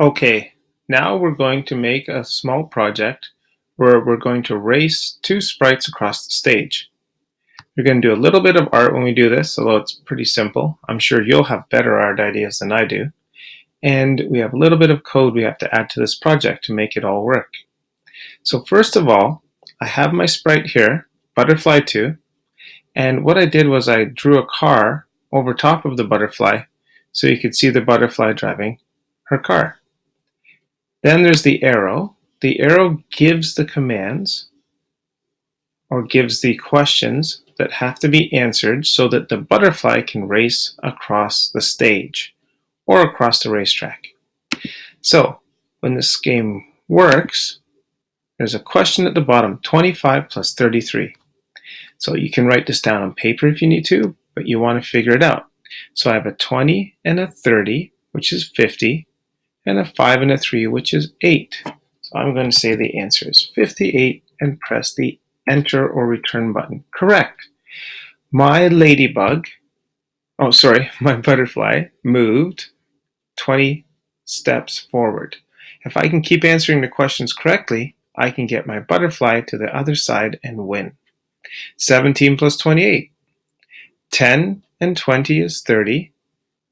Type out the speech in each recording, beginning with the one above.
Okay, now we're going to make a small project where we're going to race two sprites across the stage. We're going to do a little bit of art when we do this, although it's pretty simple. I'm sure you'll have better art ideas than I do. And we have a little bit of code we have to add to this project to make it all work. So first of all, I have my sprite here, Butterfly 2, and what I did was I drew a car over top of the butterfly so you could see the butterfly driving her car. Then there's the arrow. The arrow gives the commands or gives the questions that have to be answered so that the butterfly can race across the stage or across the racetrack. So when this game works, there's a question at the bottom, 25 plus 33. So you can write this down on paper if you need to, but you want to figure it out. So I have a 20 and a 30, which is 50, and a 5 and a 3, which is 8. So I'm going to say the answer is 58 and press the enter or return button. Correct. My ladybug, my butterfly moved 20 steps forward. If I can keep answering the questions correctly, I can get my butterfly to the other side and win. 17 plus 28. 10 and 20 is 30.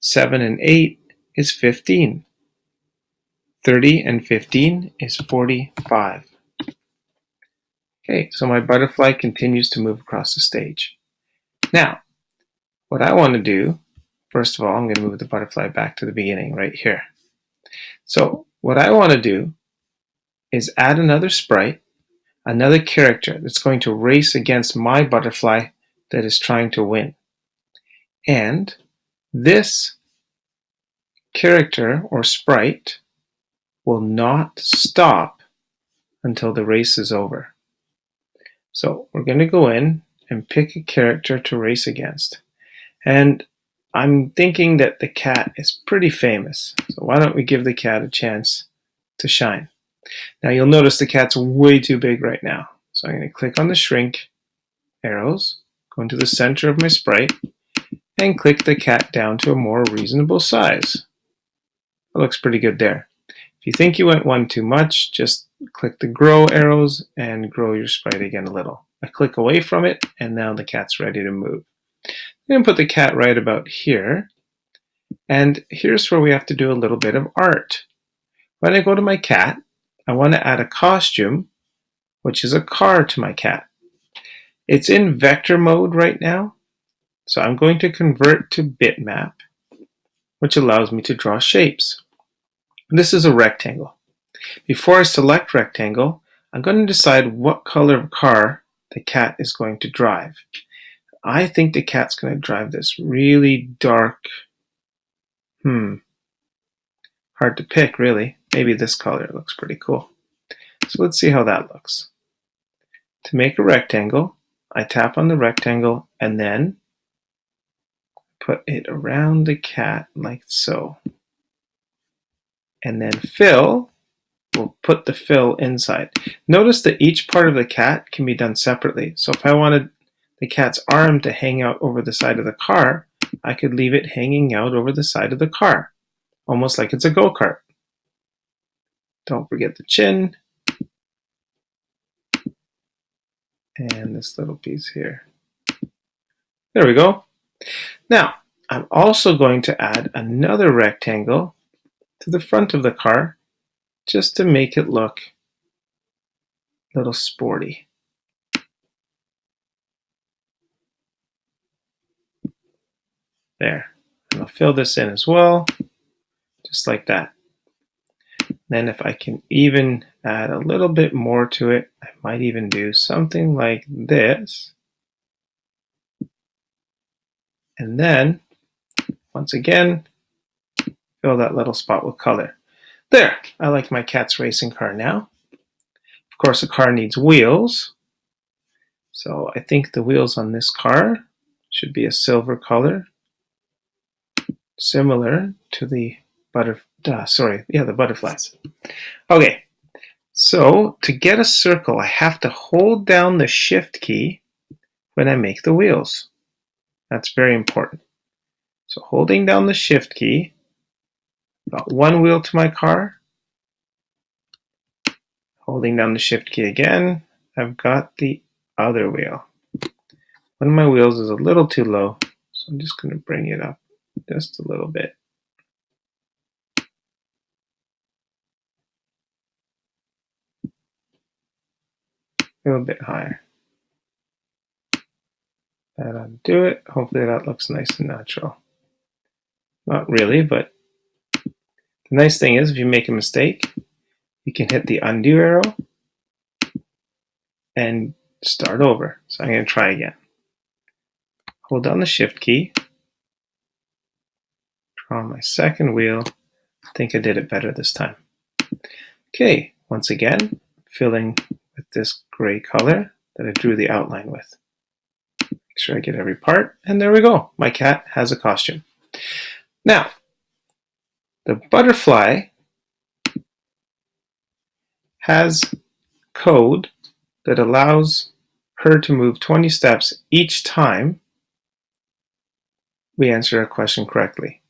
7 and 8 is 15. 30 and 15 is 45. Okay, so my butterfly continues to move across the stage. Now, what I want to do, first of all, I'm going to move the butterfly back to the beginning right here. So what I want to do is add another sprite, another character that's going to race against my butterfly that is trying to win. And this character or sprite will not stop until the race is over. So we're going to go in and pick a character to race against. And I'm thinking that the cat is pretty famous. So why don't we give the cat a chance to shine? Now you'll notice the cat's way too big right now. So I'm going to click on the shrink arrows, go into the center of my sprite, and click the cat down to a more reasonable size. That looks pretty good there. If you think you went one too much, just click the grow arrows and grow your sprite again a little. I click away from it, and now the cat's ready to move. I'm going to put the cat right about here, and here's where we have to do a little bit of art. When I go to my cat, I want to add a costume, which is a car to my cat. It's in vector mode right now, so I'm going to convert to bitmap, which allows me to draw shapes. This is a rectangle. Before I select rectangle, I'm going to decide what color of car the cat is going to drive. I think the cat's going to drive this really dark, hard to pick really. Maybe this color looks pretty cool. So let's see how that looks. To make a rectangle, I tap on the rectangle and then put it around the cat like so. And then fill, we'll put the fill inside. Notice that each part of the cat can be done separately. So if I wanted the cat's arm to hang out over the side of the car, I could leave it hanging out over the side of the car, almost like it's a go-kart. Don't forget the chin. And this little piece here. There we go. Now, I'm also going to add another rectangle to the front of the car just to make it look a little sporty. There. And I'll fill this in as well, just like that. Then if I can even add a little bit more to it, I might even do something like this. And then, once again, fill that little spot with color. There, I like my cat's racing car now. Of course, a car needs wheels. So I think the wheels on this car should be a silver color, similar to the butterflies. Okay, so to get a circle, I have to hold down the shift key when I make the wheels. That's very important. So holding down the shift key, Got one wheel to my car. Holding down the shift key again, I've got the other wheel. One of my wheels is a little too low, so I'm just going to bring it up just a little bit. A little bit higher. That'll do it. Hopefully that looks nice and natural. Not really, but the nice thing is if you make a mistake, you can hit the undo arrow and start over. So I'm going to try again. Hold down the shift key. Draw my second wheel. I think I did it better this time. Okay, once again, filling with this gray color that I drew the outline with. Make sure I get every part, and there we go. My cat has a costume. Now, the butterfly has code that allows her to move 20 steps each time we answer a question correctly.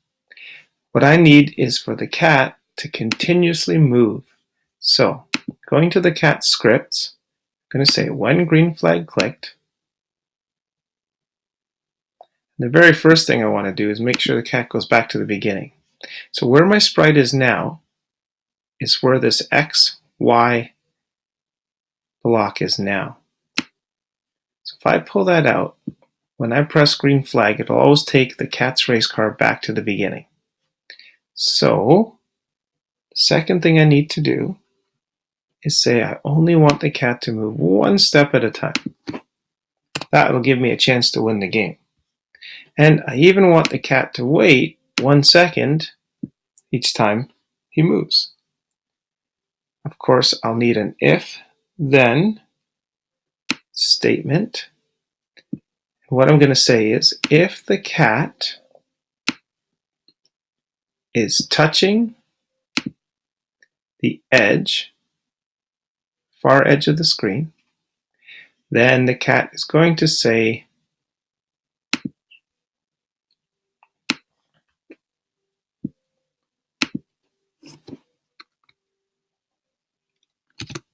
What I need is for the cat to continuously move. So, going to the cat scripts, I'm going to say when green flag clicked. The very first thing I want to do is make sure the cat goes back to the beginning. So where my sprite is now is where this X, Y block is now. So if I pull that out, when I press green flag, it'll always take the cat's race car back to the beginning. So the second thing I need to do is say I only want the cat to move one step at a time. That will give me a chance to win the game. And I even want the cat to wait 1 second each time he moves. Of course, I'll need an if-then statement. What I'm going to say is if the cat is touching the edge, far edge of the screen, then the cat is going to say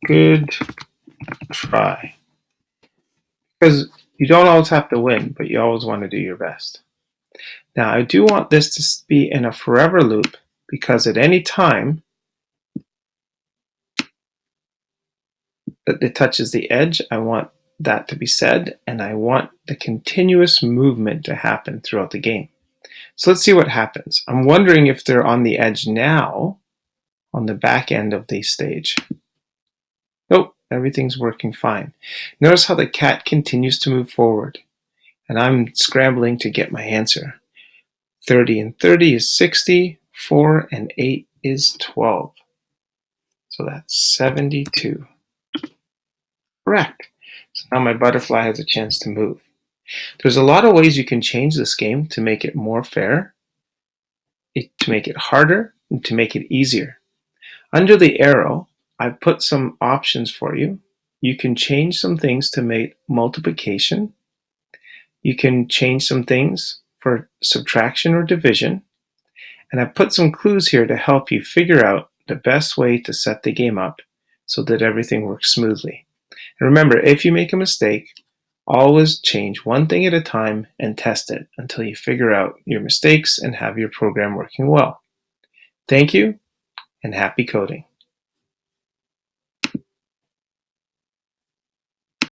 good try. Because you don't always have to win, but you always want to do your best. Now, I do want this to be in a forever loop because at any time that it touches the edge, I want that to be said, and I want the continuous movement to happen throughout the game. So let's see what happens. I'm wondering if they're on the edge now on the back end of the stage. Nope, everything's working fine. Notice how the cat continues to move forward, and I'm scrambling to get my answer. 30 and 30 is 60, 4 and 8 is 12. So that's 72. Correct. So now my butterfly has a chance to move. There's a lot of ways you can change this game to make it more fair, to make it harder, and to make it easier. Under the arrow, I've put some options for you. You can change some things to make multiplication. You can change some things for subtraction or division. And I've put some clues here to help you figure out the best way to set the game up so that everything works smoothly. And remember, if you make a mistake, always change one thing at a time and test it until you figure out your mistakes and have your program working well. Thank you, and happy coding.